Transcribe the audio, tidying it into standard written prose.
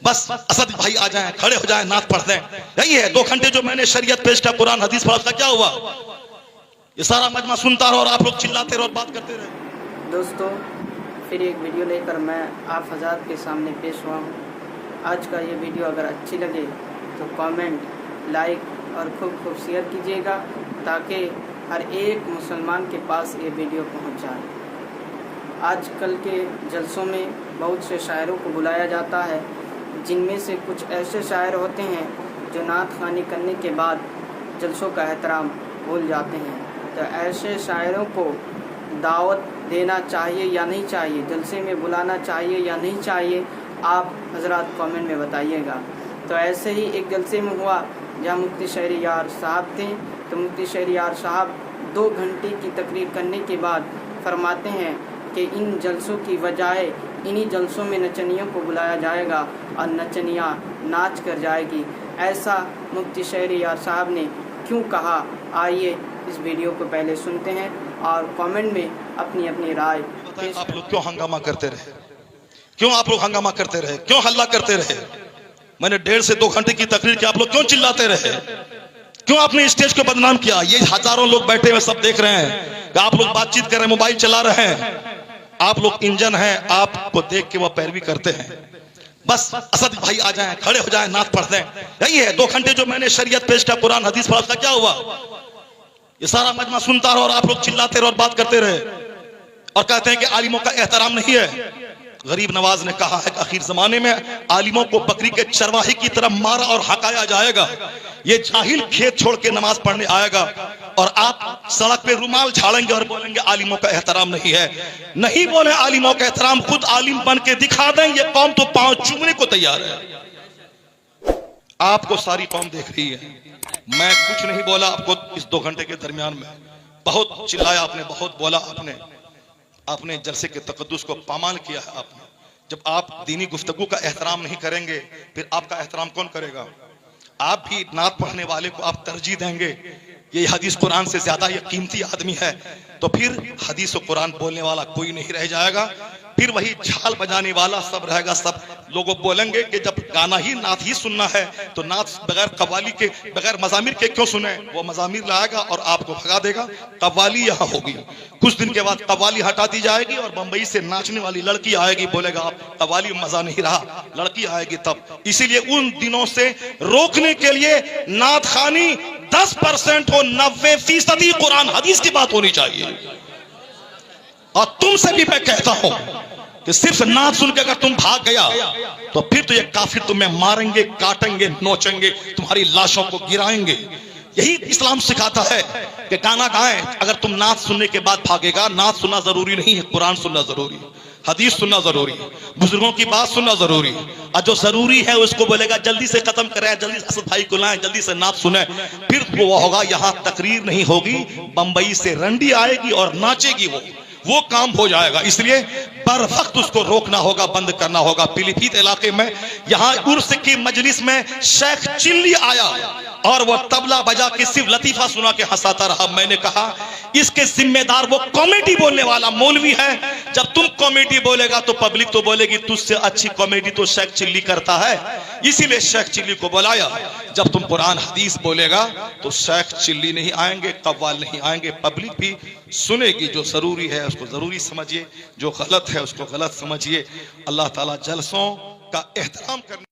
बस असद भाई आ जाएं, खड़े हो जाएं, नात पढ़ दें। यही है 2 घंटे जो मैंने शरीयत पेश किया, कुरान हदीस पढ़ा, उसका क्या हुआ? ये सारा मजमा सुनता रहो और आप लोग चिल्लाते रहो और बात करते रहे। दोस्तों, फिर एक वीडियो लेकर मैं आप हज़ार के सामने पेश हुआ हूँ। आज का ये वीडियो अगर अच्छी लगे तो कमेंट, लाइक और खूब शेयर कीजिएगा ताकि हर एक मुसलमान के पास ये वीडियो पहुँच जाए। आजकल के जलसों में बहुत से शायरों को बुलाया जाता है, जिनमें से कुछ ऐसे शायर होते हैं जो नात ख़वानी करने के बाद जलसों का एहतराम भूल जाते हैं। तो ऐसे शायरों को दावत देना चाहिए या नहीं चाहिए, जलसे में बुलाना चाहिए या नहीं चाहिए, आप हजरात कमेंट में बताइएगा। तो ऐसे ही एक जलसे में हुआ जहाँ मुफ्ती शहरियार साहब थे। तो मुफ्ती शहरियार साहब 2 घंटे की तकरीर करने के बाद फरमाते हैं कि इन जलसों की बजाय इन्हीं जलसों में नचनियों को बुलाया जाएगा और नचनियाँ नाच कर जाएगी। ऐसा मुफ्ती शहरियार साहब ने क्यों कहा, आइए इस वीडियो को पहले सुनते हैं और कमेंट में अपनी अपनी राय। आप लोग क्यों हंगामा करते रहे? क्यों आप लोग हंगामा करते रहे? क्यों हल्ला करते रहे? मैंने 1.5 से 2 घंटे की तकरीर की, आप लोग क्यों चिल्लाते रहे? क्यों आपने स्टेज को बदनाम किया? ये हजारों लोग बैठे हुए सब देख रहे हैं कि आप लोग बातचीत कर रहे हैं, मोबाइल चला रहे हैं। आप लोग इंजन हैं, आपको देख के वो पैरवी करते हैं। बस असद भाई आ जाएं, खड़े हो जाएं, नात पढ़ दें। यही है 2 घंटे जो मैंने शरीयत पेश किया, कुरान हदीस पढ़ा, उसका क्या हुआ? ये सारा मजमा सुनता रहो और आप लोग चिल्लाते रहो और बात करते रहे और कहते हैं कि आलिमों का एहतराम नहीं है। गरीब नवाज ने कहा है कि आखिर जमाने में आलिमों को बकरी के चरवाही की तरह मारा और हकाया जाएगा। ये जाहिल खेत छोड़ के नमाज पढ़ने आएगा और आप सड़क पे रुमाल झाड़ेंगे और बोलेंगे आलिमों का एहतराम नहीं है। नहीं बोले आलिमों का एहतराम, खुद आलिम बन के दिखा दें। ये कौम तो पांव चूमने को तैयार है। आपको सारी कौम देख रही है। मैं कुछ नहीं बोला आपको इस 2 घंटे के दरमियान में। बहुत चिल्लाया आपने, बहुत बोला आपने जलसे के तकद्दुस को पामाल किया है आपने। जब आप दीनी गुफ्तगू का एहतराम नहीं करेंगे, फिर आपका एहतराम कौन करेगा? आप भी नात पढ़ने वाले को आप तरजीह देंगे, ये हदीस कुरान से ज्यादा ये कीमती आदमी है, तो फिर हदीस और कुरान बोलने वाला कोई नहीं रह जाएगा। फिर वही झाल बजाने वाला सब रहेगा। सब लोगों बोलेंगे कि जब गाना ही नात ही सुनना है तो नात बगैर कव्वाली के, बगैर मजामिर के क्यों सुने? वो मजामिर लाएगा और आपको भगा देगा। कव्वाली यहाँ होगी, कुछ दिन के बाद कव्वाली हटा दी जाएगी और बंबई से नाचने वाली लड़की आएगी, बोलेगा आप कव्वाली में मजा नहीं रहा, लड़की आएगी तब। इसीलिए उन दिनों से रोकने के लिए नात खानी 10% हो, 90% कुरान हदीस की बात होनी चाहिए। और तुमसे भी मैं कहता हूं कि सिर्फ नात सुन के अगर तुम भाग गया तो फिर तो ये काफिर तुम्हें मारेंगे, काटेंगे, नोचेंगे, तुम्हारी लाशों को गिराएंगे। यही इस्लाम सिखाता है कि गाना गाएं। अगर तुम नात सुनने के बाद भागेगा, नात सुनना जरूरी नहीं है, कुरान सुनना जरूरी है, हदीस सुनना जरूरी है, बुजुर्गों की बात सुनना जरूरी है। और जो जरूरी है उसको बोलेगा जल्दी से खत्म करें, जल्दी से असद भाई को लाएं, जल्दी से नात सुने, फिर वो होगा। यहाँ तकरीर नहीं होगी, बंबई से रंडी आएगी और नाचेगी, वो काम हो जाएगा। इसलिए बर वक्त उसको रोकना होगा, बंद करना होगा। पीलीभीत इलाके में यहाँ उर्स की मजलिस में शेख चिल्ली आया और वो तबला बजा के सिर्फ लतीफा सुना के हंसाता रहा। मैंने कहा इसके जिम्मेदार वो कॉमेडी बोलने वाला मौलवी है। जब तुम कॉमेडी बोलेगा तो पब्लिक तो बोलेगी तुझसे अच्छी कॉमेडी तो शेख चिल्ली करता है, इसीलिए शेख चिल्ली को बुलाया। जब तुम कुरान हदीस बोलेगा तो शेख चिल्ली नहीं आएंगे, कव्वाल नहीं आएंगे, पब्लिक भी सुनेगी। जो जरूरी है उसको जरूरी समझिए, जो गलत है उसको गलत समझिए। अल्लाह ताला जलसों का एहतराम करने